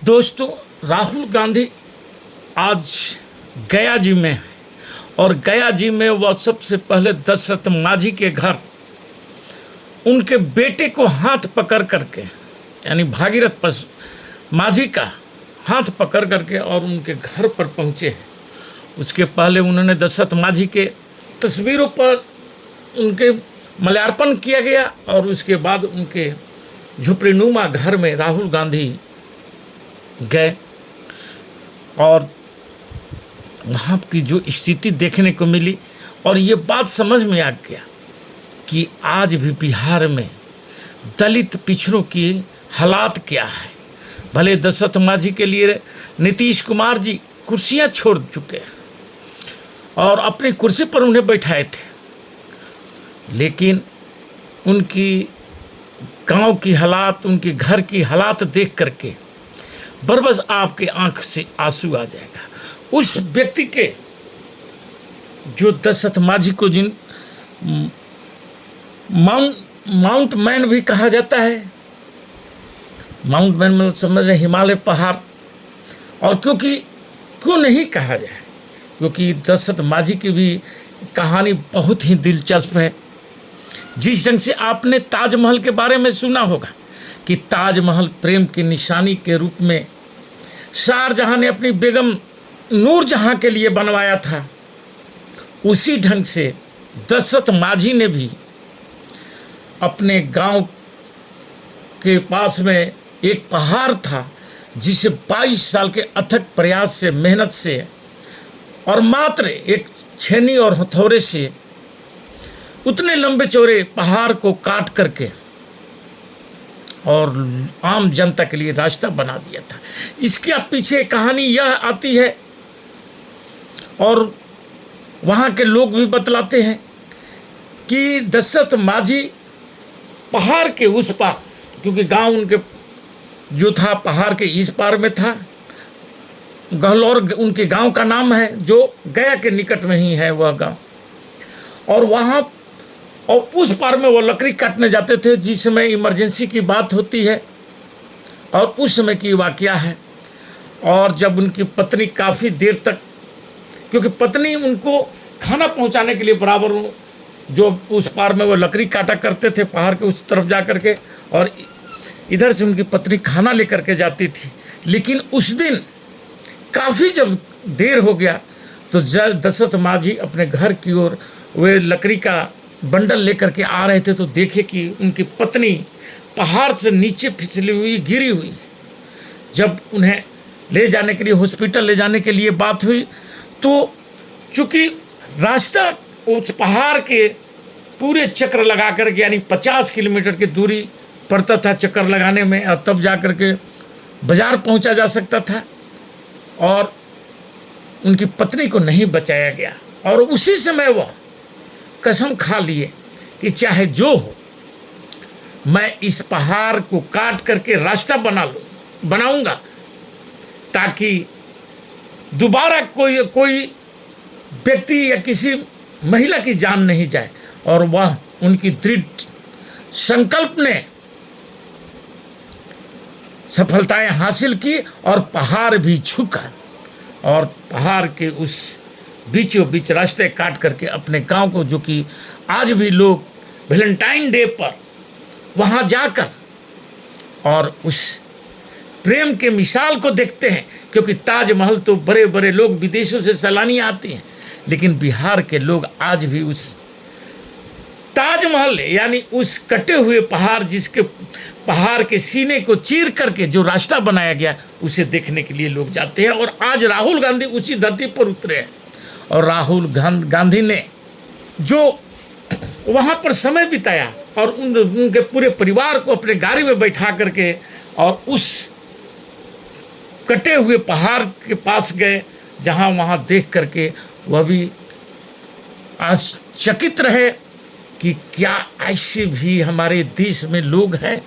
दोस्तों, राहुल गांधी आज गया जी में है और गया जी में वह सबसे पहले दशरथ माझी के घर उनके बेटे को हाथ पकड़ करके, यानी भागीरथ माझी का हाथ पकड़ करके और उनके घर पर पहुँचे हैं। उसके पहले उन्होंने दशरथ माझी के तस्वीरों पर उनके माल्यार्पण किया गया और उसके बाद उनके झुपड़ीनुमा घर में राहुल गांधी गए और वहाँ की जो स्थिति देखने को मिली और ये बात समझ में आ गया कि आज भी बिहार में दलित पिछड़ों की हालात क्या है। भले दशरथ माझी के लिए नीतीश कुमार जी कुर्सियाँ छोड़ चुके हैं और अपनी कुर्सी पर उन्हें बैठाए थे, लेकिन उनकी गांव की हालात, उनके घर की हालात देख करके बरबस आपके आंख से आंसू आ जाएगा। उस व्यक्ति के जो दशरथ माझी को जिन माउंट मैन भी कहा जाता है, माउंट मैन में समझ रहे हिमालय पहाड़, और क्यों नहीं कहा जाए, क्योंकि दशरथ माझी की भी कहानी बहुत ही दिलचस्प है। जिस ढंग से आपने ताजमहल के बारे में सुना होगा कि ताजमहल प्रेम की निशानी के रूप में शाहजहां ने अपनी बेगम नूरजहां के लिए बनवाया था, उसी ढंग से दशरथ माझी ने भी अपने गांव के पास में एक पहाड़ था जिसे 22 साल के अथक प्रयास से, मेहनत से और मात्र एक छेनी और हथौड़े से उतने लंबे चौड़े पहाड़ को काट करके और आम जनता के लिए रास्ता बना दिया था। इसके पीछे कहानी यह आती है और वहाँ के लोग भी बतलाते हैं कि दशरथ माझी पहाड़ के उस पार, क्योंकि गांव उनके जो था पहाड़ के इस पार में था, गहलौर उनके गांव का नाम है, जो गया के निकट में ही है वह गांव, और वहाँ और उस पार में वो लकड़ी काटने जाते थे जिस समय इमरजेंसी की बात होती है और उस समय की वाकया है। और जब उनकी पत्नी काफ़ी देर तक, क्योंकि पत्नी उनको खाना पहुंचाने के लिए बराबर जो उस पार में वो लकड़ी काटा करते थे पहाड़ के उस तरफ जा कर के, और इधर से उनकी पत्नी खाना लेकर के जाती थी, लेकिन उस दिन काफ़ी जब देर हो गया तो दशरथ माझी अपने घर की ओर वे लकड़ी का बंडल लेकर के आ रहे थे तो देखे कि उनकी पत्नी पहाड़ से नीचे फिसली हुई, गिरी हुई। जब उन्हें ले जाने के लिए, हॉस्पिटल ले जाने के लिए बात हुई तो चूँकि रास्ता उस पहाड़ के पूरे चक्र लगा करके, यानी 50 किलोमीटर की दूरी पड़ता था चक्कर लगाने में, और तब जा कर के बाज़ार पहुंचा जा सकता था, और उनकी पत्नी को नहीं बचाया गया। और उसी समय वह कसम खा लिए कि चाहे जो हो, मैं इस पहाड़ को काट करके रास्ता बनाऊंगा ताकि दोबारा कोई व्यक्ति या किसी महिला की जान नहीं जाए। और वह उनकी दृढ़ संकल्प ने सफलताएं हासिल की और पहाड़ भी झुका और पहाड़ के उस बीचों बीच रास्ते काट करके अपने गांव को, जो कि आज भी लोग वैलेंटाइन डे पर वहां जाकर और उस प्रेम के मिसाल को देखते हैं, क्योंकि ताजमहल तो बड़े बड़े लोग विदेशों से सैलानी आते हैं, लेकिन बिहार के लोग आज भी उस ताजमहल, यानी उस कटे हुए पहाड़, जिसके पहाड़ के सीने को चीर करके जो रास्ता बनाया गया, उसे देखने के लिए लोग जाते हैं। और आज राहुल गांधी उसी धरती पर उतरे हैं और राहुल गांधी ने जो वहाँ पर समय बिताया और उनके पूरे परिवार को अपने गाड़ी में बैठा करके और उस कटे हुए पहाड़ के पास गए, जहाँ वहाँ देख करके वह भी आश्चर्यचकित रहे कि क्या ऐसे भी हमारे देश में लोग हैं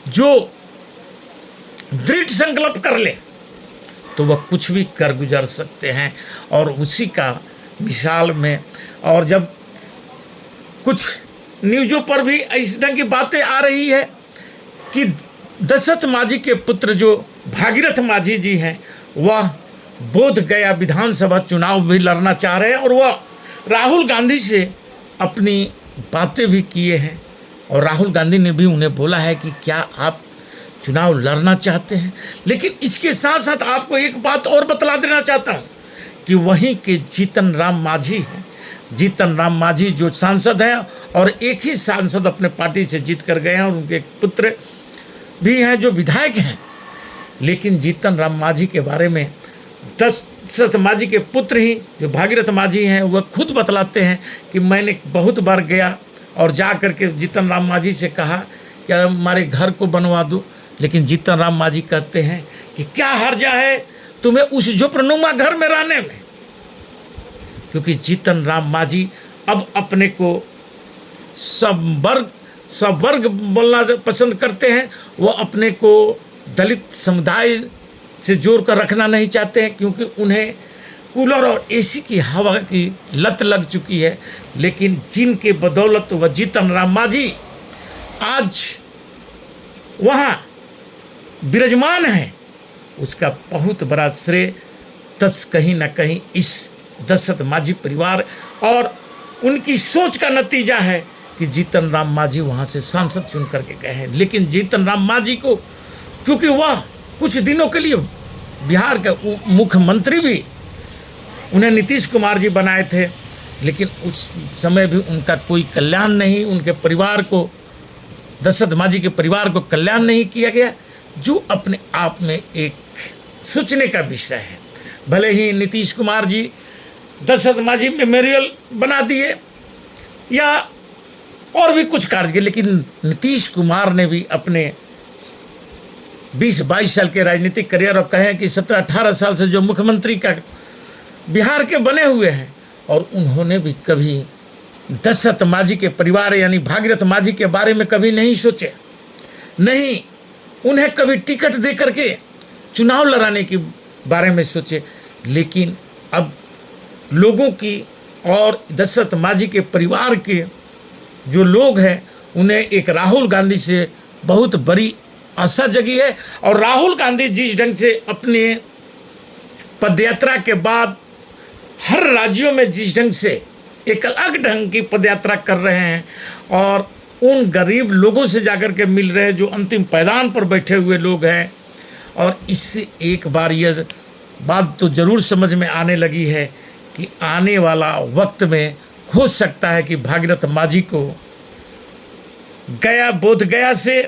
जो दृढ़ संकल्प कर ले तो वह कुछ भी कर गुजर सकते हैं। और उसी का मिसाल में, और जब कुछ न्यूज़ों पर भी इस ढंग की बातें आ रही है कि दशरथ माझी के पुत्र जो भागीरथ माझी जी हैं वह बोध गया विधानसभा चुनाव भी लड़ना चाह रहे हैं और वह राहुल गांधी से अपनी बातें भी किए हैं और राहुल गांधी ने भी उन्हें बोला है कि क्या आप चुनाव लड़ना चाहते हैं। लेकिन इसके साथ साथ आपको एक बात और बतला देना चाहता हूँ कि वहीं के जीतन राम मांझी हैं। जीतन राम मांझी जो सांसद हैं और एक ही सांसद अपने पार्टी से जीत कर गए हैं और उनके एक पुत्र भी हैं जो विधायक हैं। लेकिन जीतन राम मांझी के बारे में दशरथ मांझी के पुत्र ही जो भागीरथ मांझी हैं वह खुद बतलाते हैं कि मैंने बहुत बार गया और जा कर के जीतन राम मांझी से कहा कि हमारे घर को बनवा दो। लेकिन जीतन राम मांझी कहते हैं कि क्या हर्जा है तुम्हें उस झोपड़नुमा घर में रहने में, क्योंकि जीतन राम मांझी अब अपने को सब वर्ग बोलना पसंद करते हैं। वो अपने को दलित समुदाय से जोड़ कर रखना नहीं चाहते हैं, क्योंकि उन्हें कूलर और एसी की हवा की लत लग चुकी है। लेकिन जिनके बदौलत वह जीतन राम मांझी आज वहाँ विराजमान है, उसका बहुत बड़ा श्रेय कहीं ना कहीं इस दशरथ मांझी परिवार और उनकी सोच का नतीजा है कि जीतन राम मांझी वहाँ से सांसद चुन करके गए हैं। लेकिन जीतन राम मांझी को, क्योंकि वह कुछ दिनों के लिए बिहार के मुख्यमंत्री भी उन्हें नीतीश कुमार जी बनाए थे, लेकिन उस समय भी उनका कोई कल्याण नहीं, उनके परिवार को, दशरथ मांझी के परिवार को कल्याण नहीं किया गया, जो अपने आप में एक सोचने का विषय है। भले ही नीतीश कुमार जी दशरथ मांझी मेमोरियल बना दिए या और भी कुछ कार्य किए, लेकिन नीतीश कुमार ने भी अपने 20-22 साल के राजनीतिक करियर और कहें कि 17-18 साल से जो मुख्यमंत्री का बिहार के बने हुए हैं, और उन्होंने भी कभी दशरथ मांझी के परिवार यानी भागीरथ मांझी के बारे में कभी नहीं सोचे, नहीं उन्हें कभी टिकट दे करके चुनाव लड़ाने के बारे में सोचे। लेकिन अब लोगों की और दशरथ मांझी के परिवार के जो लोग हैं उन्हें एक राहुल गांधी से बहुत बड़ी आशा जगी है। और राहुल गांधी जिस ढंग से अपने पदयात्रा के बाद हर राज्यों में जिस ढंग से एक अलग ढंग की पदयात्रा कर रहे हैं और उन गरीब लोगों से जाकर के मिल रहे हैं जो अंतिम पायदान पर बैठे हुए लोग हैं, और इससे एक बार यह बात तो ज़रूर समझ में आने लगी है कि आने वाला वक्त में हो सकता है कि भागीरथ मांझी को बोध गया से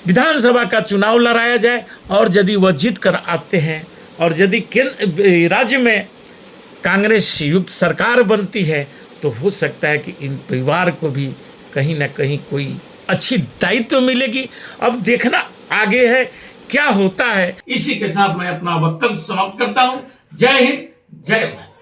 विधानसभा का चुनाव लड़ाया जाए, और यदि वह जीत कर आते हैं और यदि राज्य में कांग्रेस युक्त सरकार बनती है तो हो सकता है कि इन परिवार को भी कहीं ना कहीं कोई अच्छी दायित्व मिलेगी। अब देखना आगे है क्या होता है। इसी के साथ मैं अपना वक्तव्य समाप्त करता हूँ। जय हिंद, जय भारत।